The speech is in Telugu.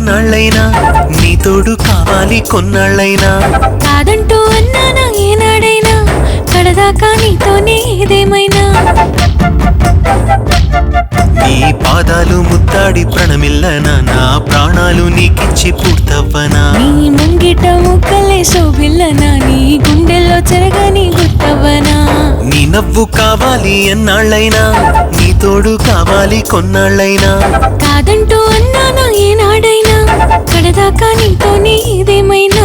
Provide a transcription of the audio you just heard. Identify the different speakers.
Speaker 1: ఎన్నాళ్ళైనా నీ తోడు కావాలి కొన్నాళ్ళైనా
Speaker 2: కాదంటూ అన్నానా ఏనాడైనా కడదాకా నీతోనే ఏదేమైనా
Speaker 1: నీ పాదాలు ముద్దాడి ప్రణమిల్లనా నా ప్రాణాలు నీకిచ్చి పూర్తవ్వనా
Speaker 2: నీ ముంగిట ముక్కలే శోభిల్లనా నీ గుండెల్లో చెరగని గుర్తవ్వనా
Speaker 1: నీ నవ్వు కావాలి ఎన్నాళ్ళైనా నీ తోడు కావాలి కొన్నాళ్ళైనా
Speaker 2: కాదంటూ అన్నానా ఏనాడైనా కడదాకా నీతోనే ఏదేమైనా